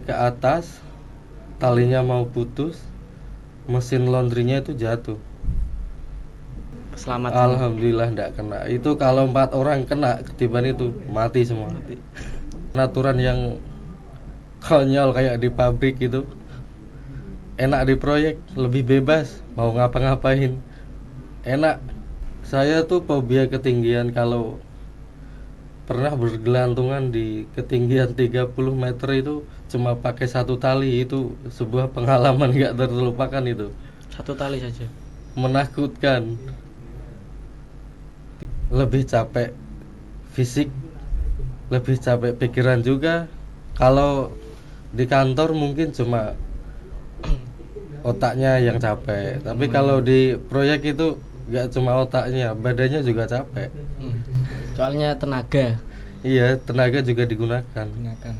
ke atas, talinya mau putus, mesin laundrynya itu jatuh. Selamat. Alhamdulillah enggak kena. Itu kalau 4 orang kena ketiban itu mati semua. Aturan yang konyol kayak di pabrik itu. Enak di proyek, lebih bebas mau ngapa-ngapain. Enak. Saya tuh fobia ketinggian. Kalau pernah bergelantungan di ketinggian 30 meter itu cuma pakai satu tali, itu sebuah pengalaman gak terlupakan. Itu Satu tali saja. menakutkan. Lebih capek fisik, lebih capek pikiran juga. Kalau di kantor mungkin cuma otaknya yang capek, tapi kalau di proyek itu gak cuma otaknya, badannya juga capek. Soalnya tenaga Iya, tenaga juga digunakan. gunakan.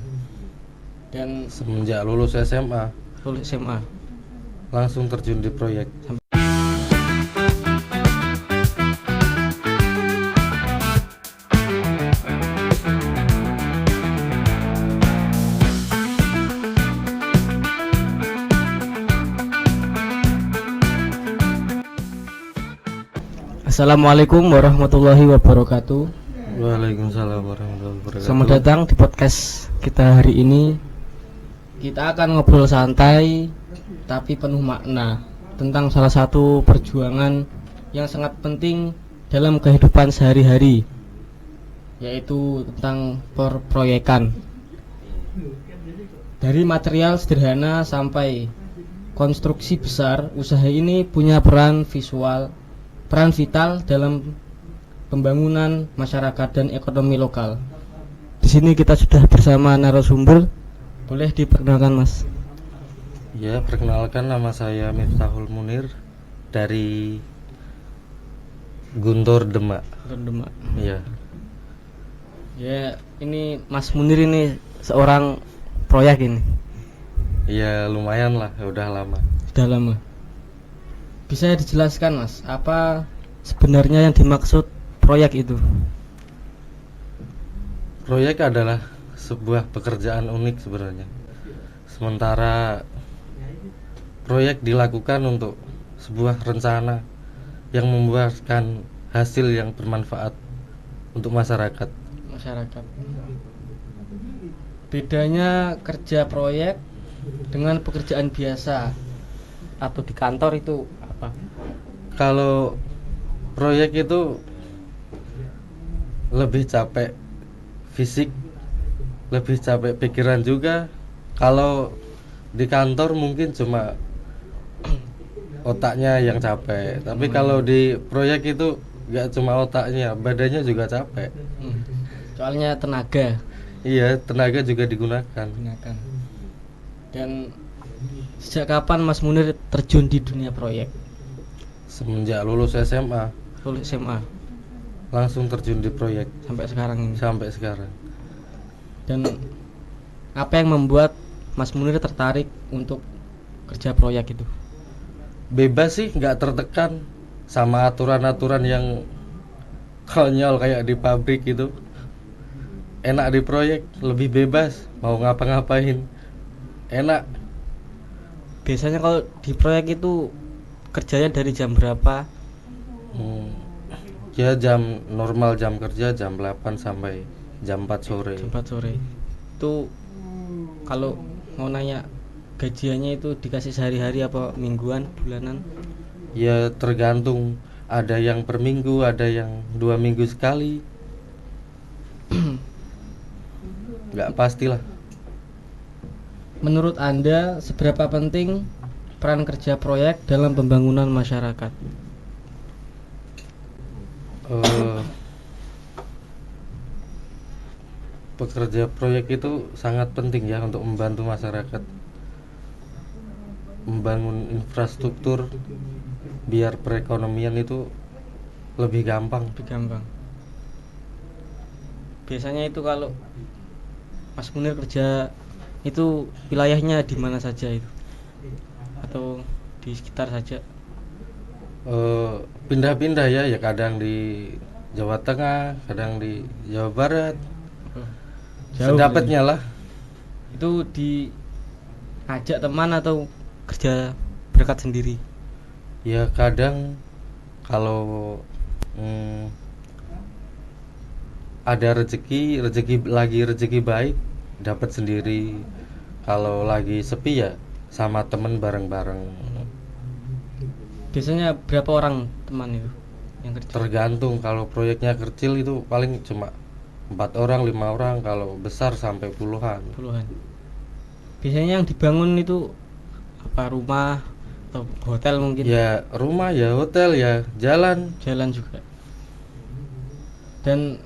Dan Semenjak lulus SMA lulus SMA langsung terjun di proyek. Assalamualaikum warahmatullahi wabarakatuh. Waalaikumsalam warahmatullahi wabarakatuh. Selamat datang di podcast kita hari ini. Kita akan ngobrol santai tapi penuh makna tentang salah satu perjuangan yang sangat penting dalam kehidupan sehari-hari, yaitu tentang perproyekan. Dari material sederhana sampai konstruksi besar, usaha ini punya peran vital dalam pembangunan masyarakat dan ekonomi lokal. Di sini kita sudah bersama narasumber. Boleh diperkenalkan, Mas? Ya, perkenalkan, nama saya Miftahul Munir dari Guntur Demak. Demak. Iya. Ya, ini Mas Munir ini seorang proyek ini. Ya lumayan lah, udah lama. Sudah lama. Bisa dijelaskan, Mas, apa sebenarnya yang dimaksud proyek itu? Proyek adalah sebuah pekerjaan unik sebenarnya. Sementara proyek dilakukan untuk sebuah rencana yang membuahkan hasil yang bermanfaat untuk masyarakat. Bedanya kerja proyek dengan pekerjaan biasa atau di kantor itu apa? Kalau proyek itu lebih capek fisik, lebih capek pikiran juga. Kalau di kantor mungkin cuma otaknya yang capek, tapi kalau di proyek itu gak cuma otaknya, badannya juga capek. Soalnya tenaga Iya, tenaga juga digunakan. gunakan. Dan sejak kapan Mas Munir terjun di dunia proyek? Semenjak lulus SMA Lulus SMA langsung terjun di proyek sampai sekarang ini. sampai sekarang. Dan apa yang membuat Mas Munir tertarik untuk kerja proyek itu? Bebas sih, nggak tertekan sama aturan-aturan yang konyol kayak di pabrik gitu. Enak di proyek, lebih bebas mau ngapa-ngapain. Enak. Biasanya kalau di proyek itu kerjanya dari jam berapa? Ya jam normal, jam kerja jam 8 sampai jam 4 sore. Jam 4 sore. Itu kalau mau nanya gajiannya itu dikasih sehari-hari apa mingguan, bulanan? Ya tergantung, ada yang per minggu, ada yang 2 minggu sekali. Nggak pastilah. Menurut Anda seberapa penting peran kerja proyek dalam pembangunan masyarakat? Pekerja proyek itu sangat penting ya untuk membantu masyarakat membangun infrastruktur biar perekonomian itu lebih gampang. Biasanya itu kalau Mas Munir kerja itu wilayahnya di mana saja itu? Atau di sekitar saja? Pindah-pindah ya, kadang di Jawa Tengah, kadang di Jawa Barat. Jauh Sedapatnya lah. itu di ajak teman atau kerja berangkat sendiri? Ya kadang kalau mm, ada rezeki baik dapat sendiri. Kalau lagi sepi ya sama temen bareng-bareng. Biasanya berapa orang teman itu yang kerja? Tergantung, kalau proyeknya kecil itu paling cuma 4 orang 5 orang, kalau besar sampai puluhan. Puluhan. Biasanya yang dibangun itu apa, rumah atau hotel mungkin? Ya rumah, ya hotel, ya jalan. Jalan juga. Dan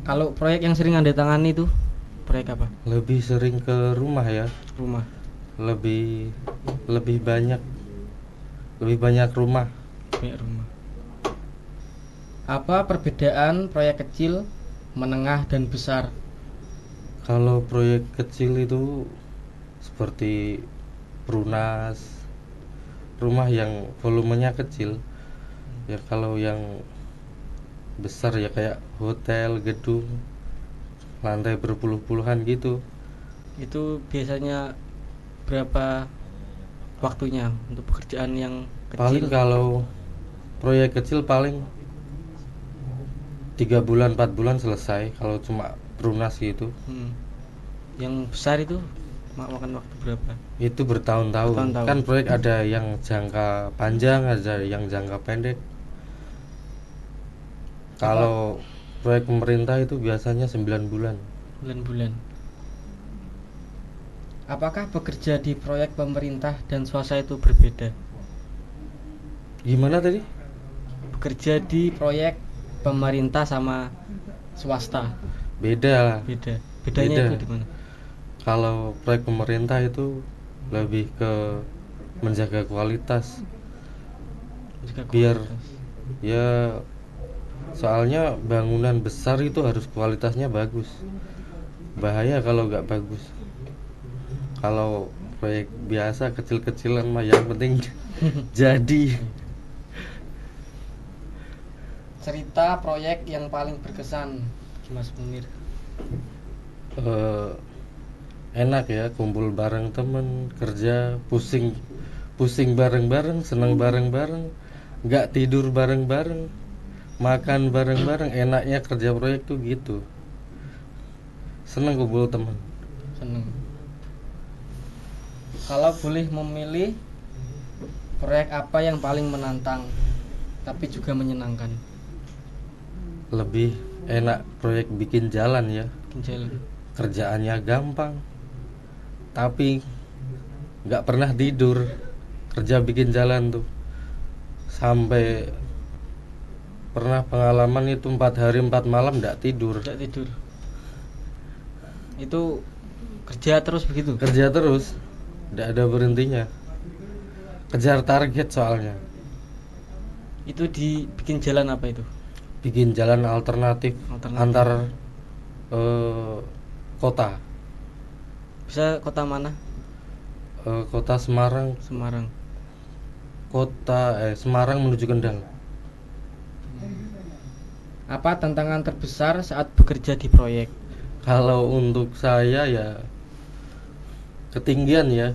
kalau proyek yang sering Anda tangani itu proyek apa? Lebih sering ke rumah ya. Rumah. Lebih lebih banyak rumah. Proyek rumah. Apa perbedaan proyek kecil, menengah dan besar? Kalau proyek kecil itu seperti perunas, rumah yang volumenya kecil. Ya kalau yang besar ya kayak hotel, gedung, lantai berpuluh-puluhan gitu. Itu biasanya berapa waktunya untuk pekerjaan yang Paling kecil? kalau proyek kecil paling 3 bulan 4 bulan selesai, kalau cuma perunas gitu. Yang besar itu makan waktu berapa? Itu bertahun-tahun. Bertahun-tahun. Kan proyek ada yang jangka panjang, ada yang jangka pendek. Kalau proyek pemerintah itu biasanya 9 bulan. Bulan-bulan. Apakah bekerja di proyek pemerintah dan swasta itu berbeda? Gimana tadi? Bekerja di proyek pemerintah sama swasta Beda lah. beda. Bedanya Beda. itu di mana? Kalau proyek pemerintah itu lebih ke menjaga kualitas. Juga Biar kualitas. ya, soalnya bangunan besar itu harus kualitasnya bagus. Bahaya kalau nggak bagus. Kalau proyek biasa kecil-kecilan mah yang penting jadi. Cerita proyek yang paling berkesan Mas Munir. Enak ya, kumpul bareng temen, kerja pusing bareng-bareng, seneng bareng-bareng, nggak tidur bareng-bareng, makan bareng-bareng. Enaknya kerja proyek tuh gitu, seneng kumpul temen. Seneng. Kalau boleh memilih, proyek apa yang paling menantang tapi juga menyenangkan? Lebih enak proyek bikin jalan ya. Jalan. Kerjaannya gampang, tapi nggak pernah tidur. Kerja bikin jalan tuh sampai pernah pengalaman itu 4 hari 4 malam nggak tidur. Tidak tidur. Itu kerja terus begitu? Kerja terus, nggak ada berhentinya. Kejar target soalnya. Itu dibikin jalan apa itu? Bikin jalan alternatif. Antar kota. Bisa kota mana? Kota Semarang. Semarang. Semarang menuju Kendal. Apa tantangan terbesar saat bekerja di proyek? Kalau untuk saya ya ketinggian ya.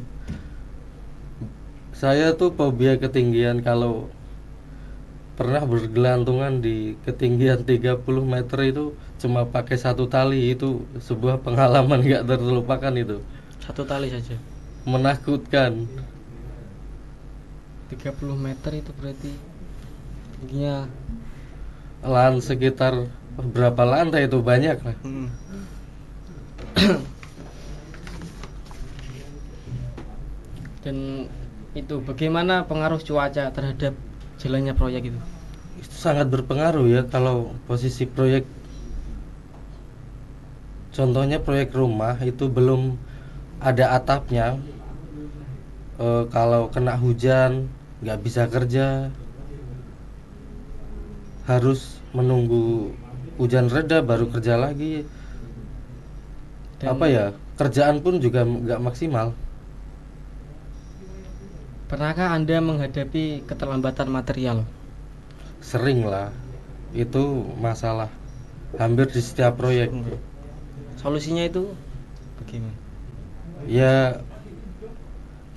Saya tuh fobia ketinggian. Kalau pernah bergelantungan di ketinggian 30 meter itu cuma pakai satu tali, itu sebuah pengalaman gak terlupakan itu. Satu tali saja. Menakutkan. 30 meter itu berarti tingginya Sekitar berapa lantai itu, banyak lah. Dan itu bagaimana pengaruh cuaca terhadap jalannya proyek itu? Itu sangat berpengaruh ya. Kalau posisi proyek, contohnya proyek rumah itu belum ada atapnya, kalau kena hujan nggak bisa kerja, harus menunggu hujan reda baru kerja lagi. Dan Kerjaan pun juga nggak maksimal. pernahkah Anda menghadapi keterlambatan material? Sering lah, itu masalah hampir di setiap proyek. Solusinya itu bagaimana? Ya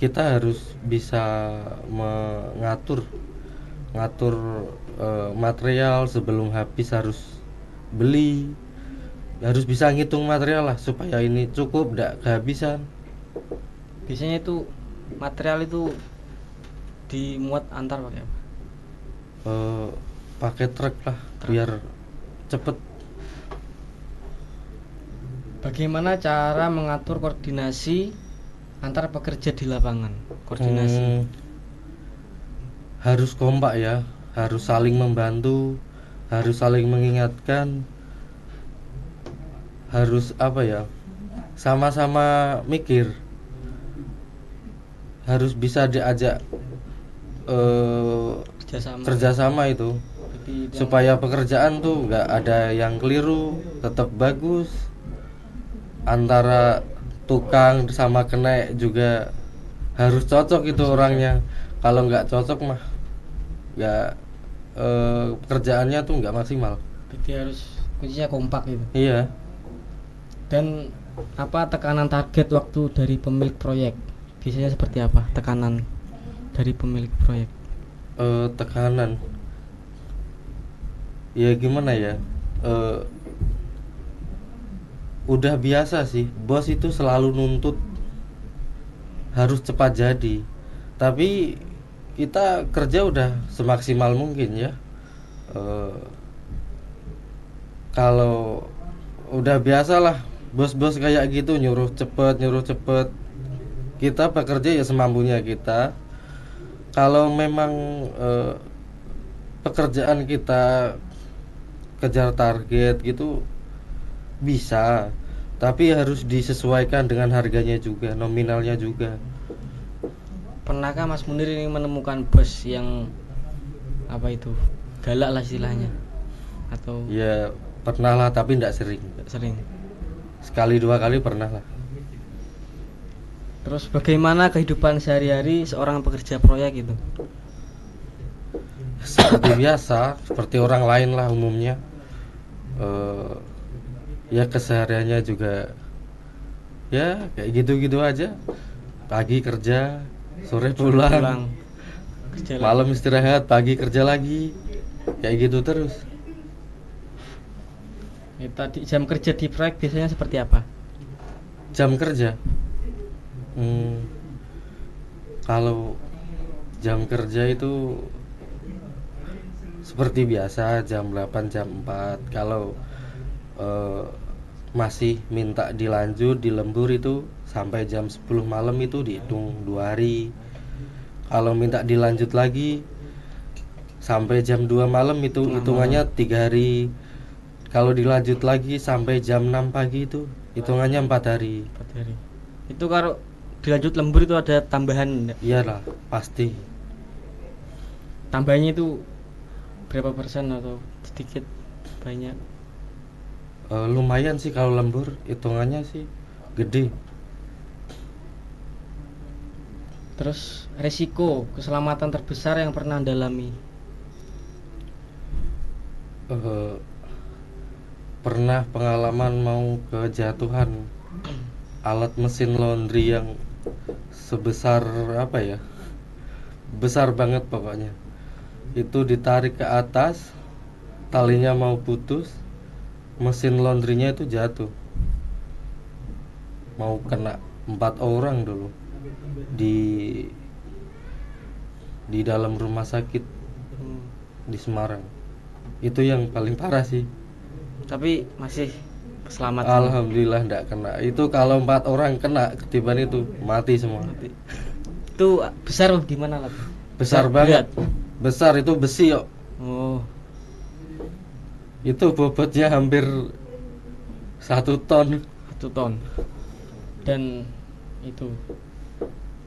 kita harus bisa mengatur ngatur material sebelum habis, harus beli, harus bisa ngitung material lah supaya ini cukup tidak kehabisan. Biasanya itu material itu dimuat antar pakai apa? Pakai truk lah biar cepet. Bagaimana cara mengatur koordinasi antar pekerja di lapangan? Koordinasi. Harus kompak ya, harus saling membantu, harus saling mengingatkan, harus apa ya, sama-sama mikir, harus bisa diajak kerjasama itu, supaya pekerjaan tuh nggak ada yang keliru, tetap bagus. Antara tukang sama kenek juga harus cocok itu orangnya. Kalau nggak cocok mah nggak, pekerjaannya tuh nggak maksimal. Jadi harus kuncinya kompak gitu. Iya. Dan apa tekanan target waktu dari pemilik proyek? Biasanya seperti apa tekanan dari pemilik proyek? Tekanan ya gimana ya, udah biasa sih, bos itu selalu nuntut harus cepat jadi, tapi kita kerja udah semaksimal mungkin ya. Kalau udah biasa lah bos-bos kayak gitu, nyuruh cepet, kita bekerja ya semampunya kita. Kalau memang pekerjaan kita kejar target gitu bisa, tapi harus disesuaikan dengan harganya juga, nominalnya juga. Pernahkah Mas Munir ini menemukan bos yang apa itu galak lah istilahnya? Atau Ya pernah lah, tapi tidak sering. Sekali dua kali pernah lah. Terus bagaimana kehidupan sehari-hari seorang pekerja proyek itu? Seperti biasa, seperti orang lain lah umumnya. Ya kesehariannya juga ya kayak gitu-gitu aja. Pagi kerja, sore pulang. Malam istirahat, pagi kerja lagi. Kayak gitu terus. Tadi jam kerja di proyek biasanya seperti apa? Jam kerja, kalau jam kerja itu seperti biasa jam 8 jam 4. Kalau masih minta dilanjut di lembur itu sampai jam 10 malam itu dihitung 2 hari. Kalau minta dilanjut lagi sampai jam 2 malam itu hitungannya 3 hari. Kalau dilanjut lagi sampai jam 6 pagi itu hitungannya 4 hari. Itu kalau dilanjut lembur itu ada tambahan? Iyalah, pasti. Tambahnya itu berapa persen atau sedikit banyak? Lumayan sih kalau lembur, hitungannya sih gede. Terus resiko keselamatan terbesar yang pernah Anda alami? Pernah pengalaman mau kejatuhan alat mesin laundry yang sebesar apa ya, besar banget pokoknya. Itu ditarik ke atas, talinya mau putus, mesin laundrynya itu jatuh, mau kena 4 orang dulu di dalam rumah sakit di Semarang. Itu yang paling parah sih. Tapi masih selamat. Alhamdulillah enggak kena. Itu kalau 4 orang kena ketiban itu mati semua. Itu besar apa gimana lah? Besar banget. Besar, itu besi kok. Oh. Itu bobotnya hampir 1 ton. 1 ton. Dan itu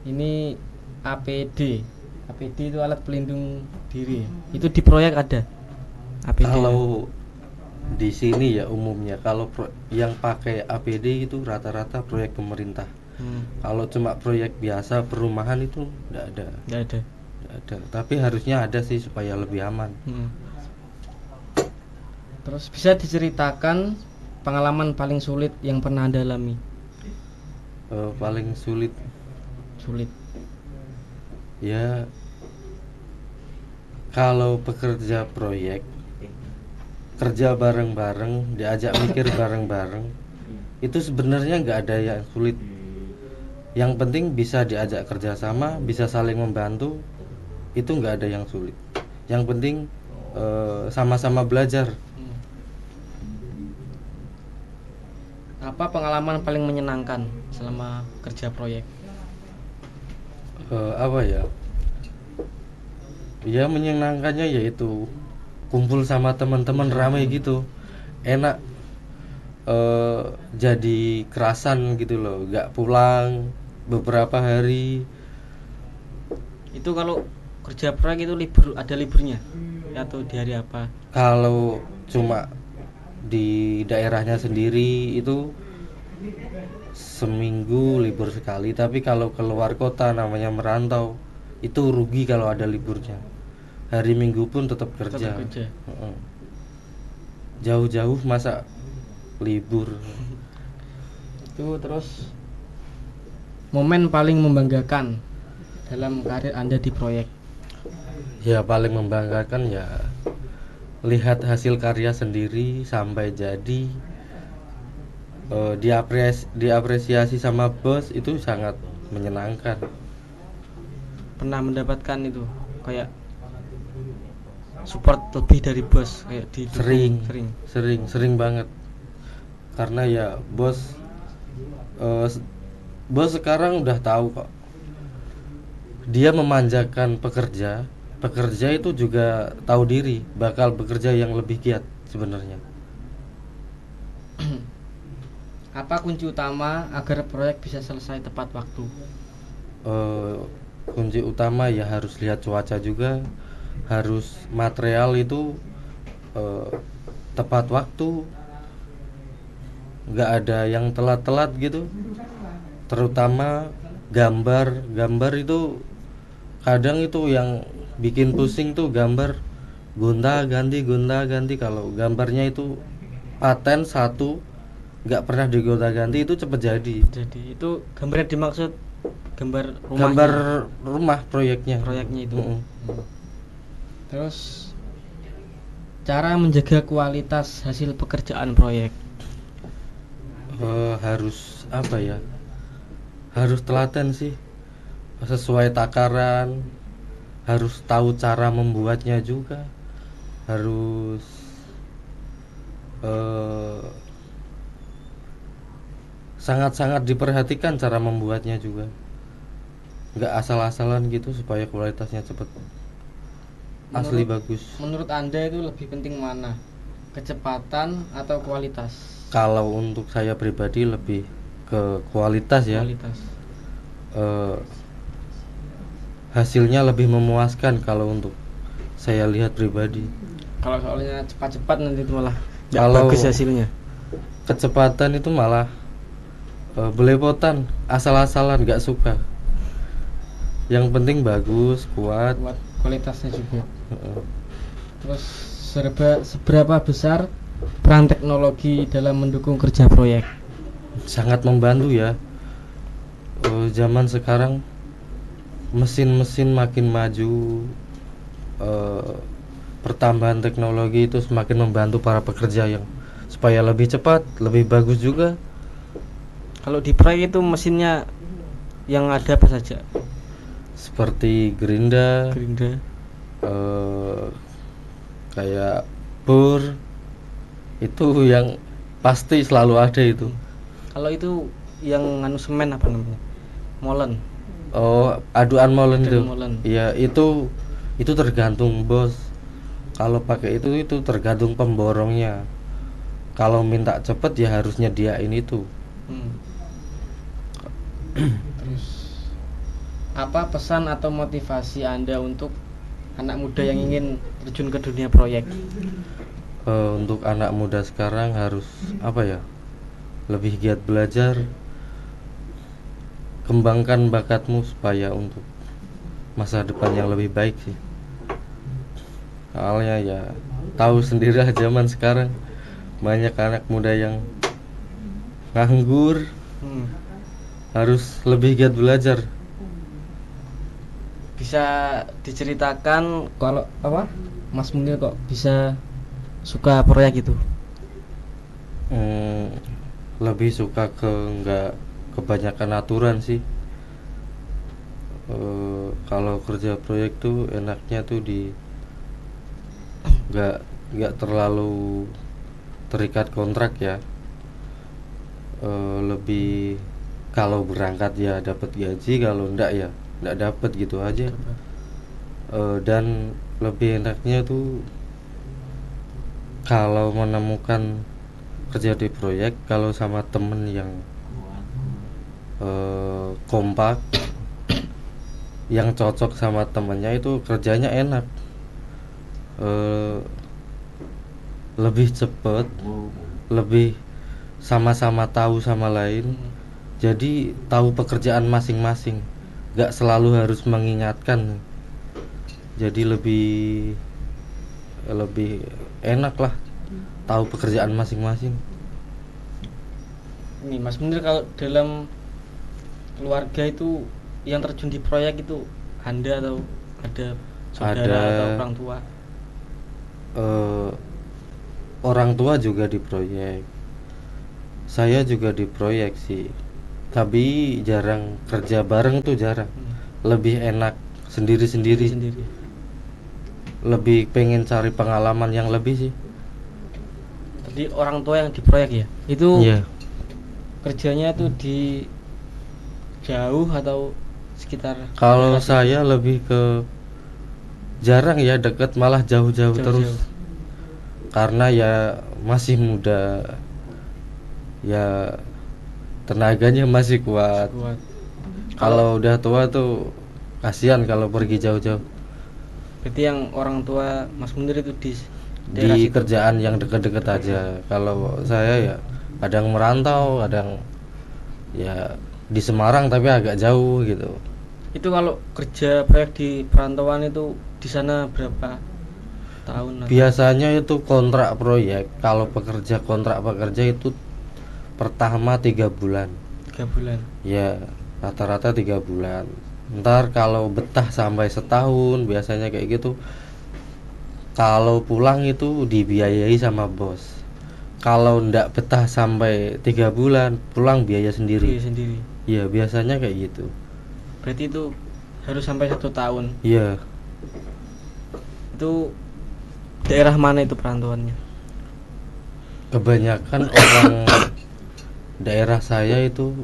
ini APD. APD itu alat pelindung diri. Itu di proyek ada APD. Kalau di sini ya umumnya kalau yang pakai APD itu rata-rata proyek pemerintah. Kalau cuma proyek biasa perumahan itu enggak ada. Tapi harusnya ada sih supaya lebih aman. Terus bisa diceritakan pengalaman paling sulit yang pernah Anda alami? Paling sulit Sulit. ya kalau pekerja proyek, kerja bareng-bareng, diajak mikir bareng-bareng, itu sebenarnya nggak ada yang sulit. Yang penting bisa diajak kerjasama, bisa saling membantu, itu nggak ada yang sulit. Yang penting sama-sama belajar. Apa pengalaman paling menyenangkan selama kerja proyek? Apa ya? Ya menyenangkannya yaitu kumpul sama teman-teman ramai gitu, enak. Jadi kerasan gitu loh, nggak pulang beberapa hari. Itu kalau kerja proyek itu ada liburnya atau di hari apa? Kalau cuma di daerahnya sendiri itu seminggu libur sekali, tapi kalau keluar kota namanya merantau itu rugi kalau ada liburnya. Hari Minggu pun tetap kerja. Heeh. Jauh-jauh masa libur. Itu terus momen paling membanggakan dalam karir Anda di proyek. Ya paling membanggakan ya lihat hasil karya sendiri sampai jadi, diapresiasi sama bos, itu sangat menyenangkan. Pernah mendapatkan itu kayak support lebih dari bos, kayak Sering banget, karena ya bos sekarang udah tahu kok, dia memanjakan pekerja itu juga tahu diri bakal bekerja yang lebih giat sebenarnya. Apa kunci utama agar proyek bisa selesai tepat waktu? Kunci utama ya harus lihat cuaca juga, harus material itu tepat waktu, nggak ada yang telat-telat gitu. Terutama gambar itu kadang itu yang bikin pusing tuh, gambar gonta-ganti. Kalau gambarnya itu paten satu nggak pernah digonta-ganti, itu cepet jadi. Jadi itu gambar yang dimaksud gambar rumahnya, gambar rumah proyeknya itu. Terus cara menjaga kualitas hasil pekerjaan proyek. Harus apa ya, harus telaten sih, sesuai takaran, harus tahu cara membuatnya juga, harus sangat-sangat diperhatikan cara membuatnya juga, nggak asal-asalan gitu supaya kualitasnya cepet asli bagus. Menurut Anda itu lebih penting mana, kecepatan atau kualitas? Kalau untuk saya pribadi lebih ke kualitas ya. Hasilnya lebih memuaskan kalau untuk saya lihat pribadi. Kalau soalnya cepat-cepat nanti itu malah Kalau bagus hasilnya. Kecepatan itu malah belepotan, asal-asalan, nggak suka. Yang penting bagus, kuat kualitasnya juga. Terus seberapa besar peran teknologi dalam mendukung kerja proyek? Sangat membantu ya. Zaman sekarang mesin-mesin makin maju, pertambahan teknologi itu semakin membantu para pekerja yang supaya lebih cepat, lebih bagus juga. Kalau di proyek itu mesinnya yang ada apa saja? Seperti gerinda, kayak bor, itu yang pasti selalu ada itu. Kalau itu yang semen apa namanya? Molen. Aduan molen itu. Molen. Ya itu tergantung bos. Kalau pakai itu tergantung pemborongnya. Kalau minta cepet ya harus nyediain itu. Terus apa pesan atau motivasi Anda untuk anak muda yang ingin terjun ke dunia proyek? Untuk anak muda sekarang harus apa ya, lebih giat belajar, kembangkan bakatmu supaya untuk masa depan yang lebih baik sih. Soalnya ya tahu sendirilah zaman sekarang banyak anak muda yang nganggur, harus lebih giat belajar. Bisa diceritakan kalau apa Mas Munir kok bisa suka proyek itu? Lebih suka ke nggak kebanyakan aturan sih. Kalau kerja proyek tuh enaknya tuh di nggak terlalu terikat kontrak ya. Lebih kalau berangkat ya dapat gaji, kalau enggak ya enggak dapat gitu aja. Dan lebih enaknya tuh kalau menemukan kerja di proyek kalau sama temen yang kompak, yang cocok sama temennya, itu kerjanya enak. Lebih cepet, lebih sama-sama tahu sama lain, jadi tahu pekerjaan masing-masing, gak selalu harus mengingatkan, jadi lebih enak lah tahu pekerjaan masing-masing. Ini Mas Munir, kalau dalam keluarga itu yang terjun di proyek itu Anda atau ada saudara atau orang tua? Orang tua juga di proyek, saya juga di proyek sih, tapi jarang kerja bareng tuh, jarang. Lebih enak sendiri-sendiri, lebih pengen cari pengalaman yang lebih sih. Tadi orang tua yang di proyek ya, itu Iya. kerjanya itu di jauh atau sekitar? Kalau saya lebih ke jarang ya deket, malah jauh-jauh terus, karena ya masih muda ya, tenaganya masih kuat. Kalau udah tua tuh kasihan kalau pergi jauh-jauh. Berarti yang orang tua Mas Munir itu di Di kerjaan yang deket-deket aja. Kalau saya ya kadang merantau, kadang ya di Semarang tapi agak jauh gitu. Itu kalau kerja proyek di perantauan itu di sana berapa tahun? Biasanya itu kontrak proyek. Kalau pekerja kontrak pekerja itu pertama 3 bulan. 3 bulan. Ya, rata-rata 3 bulan. Ntar kalau betah sampai setahun biasanya kayak gitu. Kalau pulang itu dibiayai sama bos. Kalau ndak betah sampai 3 bulan, pulang biaya sendiri. Iya, biasanya kayak gitu. Berarti itu harus sampai 1 tahun. Iya. Itu daerah mana itu perantauannya? Kebanyakan orang daerah saya itu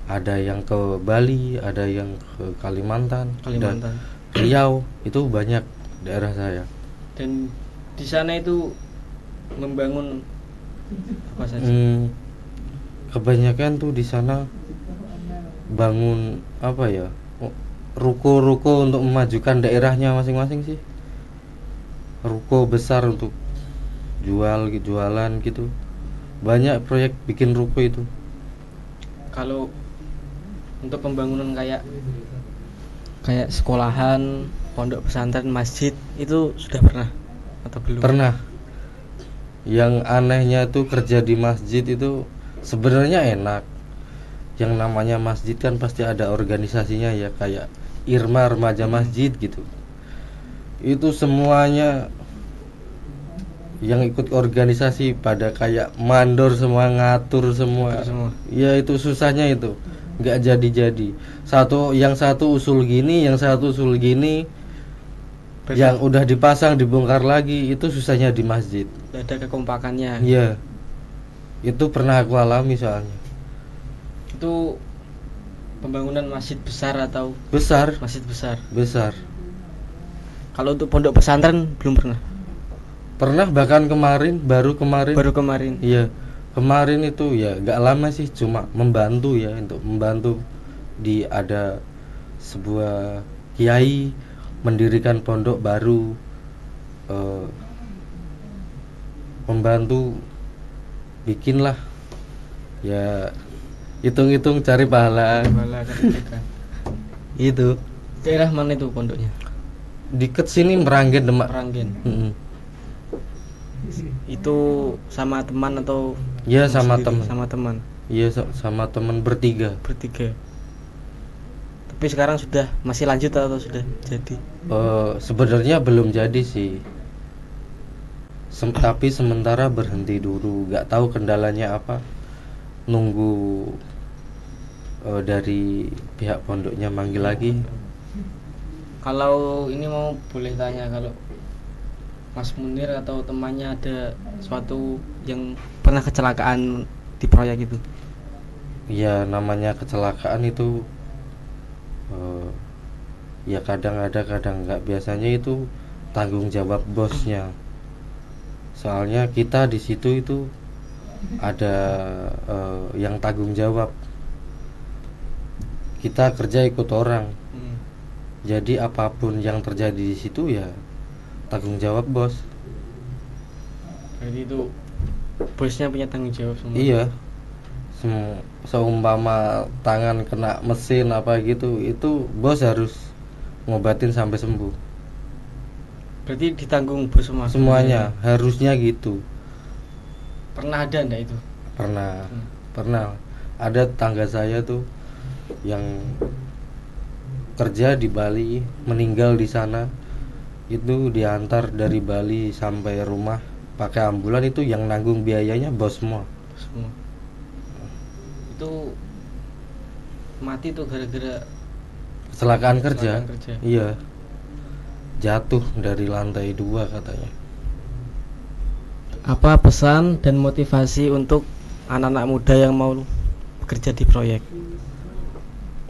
ada yang ke Bali, ada yang ke Kalimantan. Dan Riau, itu banyak daerah saya. Dan di sana itu membangun apa saja? Kebanyakan tuh di sana bangun apa ya? Ruko-ruko untuk memajukan daerahnya masing-masing sih. Ruko besar untuk jualan gitu. Banyak proyek bikin ruko itu. Kalau untuk pembangunan kayak sekolahan, pondok pesantren, masjid itu sudah pernah atau belum? Pernah. Yang anehnya tuh kerja di masjid itu sebenarnya enak. Yang namanya masjid kan pasti ada organisasinya ya, kayak Irma Remaja Masjid gitu. Itu semuanya yang ikut organisasi pada kayak mandor semua, ngatur semua. Ya itu susahnya itu. Nggak jadi-jadi. Yang satu usul gini, yang satu usul gini. Yang udah dipasang dibongkar lagi, itu susahnya di masjid. Ada kekompakannya. Iya. Itu pernah aku alami soalnya. Itu pembangunan masjid besar atau? Besar. Masjid besar. Besar. Kalau untuk pondok pesantren belum pernah. Pernah, bahkan baru kemarin. Iya. Kemarin itu ya gak lama sih, cuma membantu ya, untuk membantu ada sebuah kiai mendirikan pondok baru, membantu bikinlah ya, hitung-hitung cari pahala. Itu daerah mana itu pondoknya? Deket sini, Meranggen, Demak. Itu sama teman atau? Ya sama teman. Sama teman. Iya, sama teman bertiga. Bertiga. Tapi sekarang sudah masih lanjut atau sudah jadi? Sebenarnya belum jadi sih. Tapi sementara berhenti dulu, nggak tahu kendalanya apa. Nunggu dari pihak pondoknya manggil lagi. Kalau ini mau boleh tanya, kalau Mas Munir atau temannya ada suatu yang pernah kecelakaan di proyek itu? Ya namanya kecelakaan itu ya kadang ada kadang nggak. Biasanya itu tanggung jawab bosnya. Soalnya kita di situ itu ada yang tanggung jawab. Kita kerja ikut orang. Jadi apapun yang terjadi di situ ya tanggung jawab bos. Berarti itu bosnya punya tanggung jawab semua? Iya. Seumpama tangan kena mesin apa gitu, itu bos harus ngobatin sampai sembuh. Berarti ditanggung bos semua? Semuanya harusnya gitu. Pernah ada enggak itu? Pernah. Ada tetangga saya tuh yang kerja di Bali, meninggal di sana. Itu diantar dari Bali sampai rumah pakai ambulan, itu yang nanggung biayanya bos semua. Itu mati tuh gara-gara Kecelakaan kerja. kerja. Iya. Jatuh dari lantai 2 katanya. Apa pesan dan motivasi untuk anak-anak muda yang mau bekerja di proyek?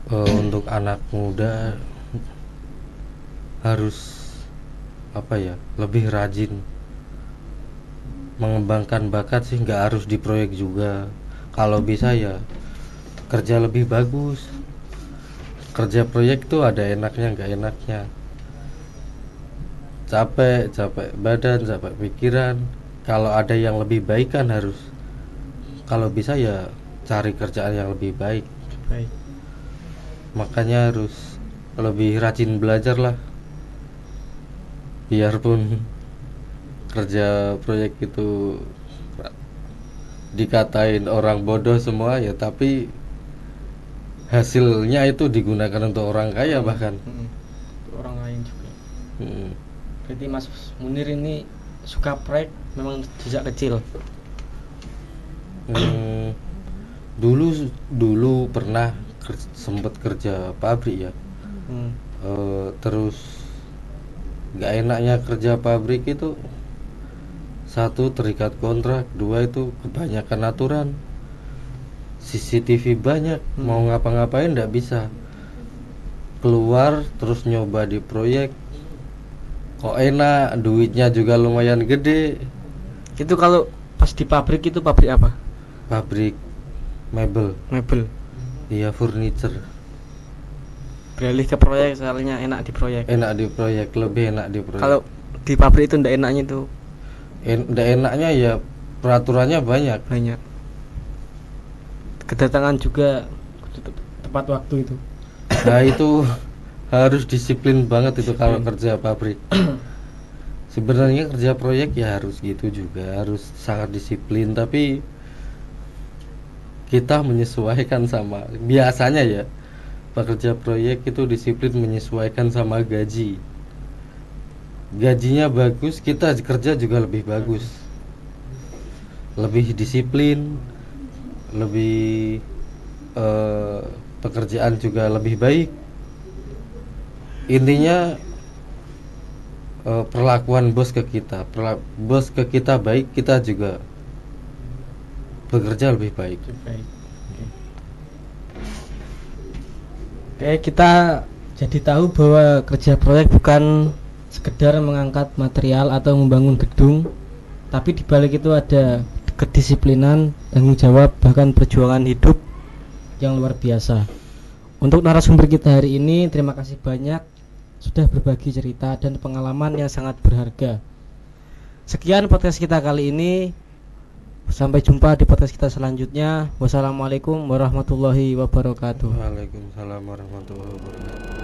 Untuk anak muda harus lebih rajin, mengembangkan bakat sih. Nggak harus di proyek juga. Kalau bisa ya kerja lebih bagus. Kerja proyek tuh ada enaknya nggak enaknya. Capek badan, capek pikiran. Kalau ada yang lebih baik kan harus, kalau bisa ya cari kerjaan yang lebih baik. Makanya harus lebih rajin belajar lah. Biarpun kerja proyek itu dikatain orang bodoh semua ya, tapi hasilnya itu digunakan untuk orang kaya bahkan. Untuk orang lain juga. Berarti Mas Munir ini suka proyek memang sejak kecil? Dulu pernah sempat kerja pabrik ya. Terus nggak enaknya kerja pabrik itu, satu terikat kontrak, dua itu kebanyakan aturan, CCTV banyak, mau ngapa-ngapain nggak bisa. Keluar terus nyoba di proyek, kok enak, duitnya juga lumayan gede. Itu kalau pas di pabrik itu pabrik apa? Pabrik mebel. Iya, furniture. Beralih ke proyek soalnya enak di proyek. Lebih enak di proyek. Kalau di pabrik itu ndak enaknya itu? Ndak enaknya ya peraturannya banyak. Kedatangan juga tepat waktu itu. Nah itu harus disiplin banget itu kalau kerja pabrik. Sebenarnya kerja proyek ya harus gitu juga, harus sangat disiplin. Tapi kita menyesuaikan sama, biasanya ya pekerja proyek itu disiplin menyesuaikan sama gaji. Gajinya bagus, kita kerja juga lebih bagus, lebih disiplin, lebih pekerjaan juga lebih baik. Intinya perlakuan bos ke kita, baik, kita juga bekerja lebih baik. Oke, kita jadi tahu bahwa kerja proyek bukan sekedar mengangkat material atau membangun gedung, tapi di balik itu ada kedisiplinan, tanggung jawab, bahkan perjuangan hidup yang luar biasa. Untuk narasumber kita hari ini, terima kasih banyak sudah berbagi cerita dan pengalaman yang sangat berharga. Sekian podcast kita kali ini. Sampai jumpa di podcast kita selanjutnya. Wassalamualaikum warahmatullahi wabarakatuh. Waalaikumsalam warahmatullahi wabarakatuh.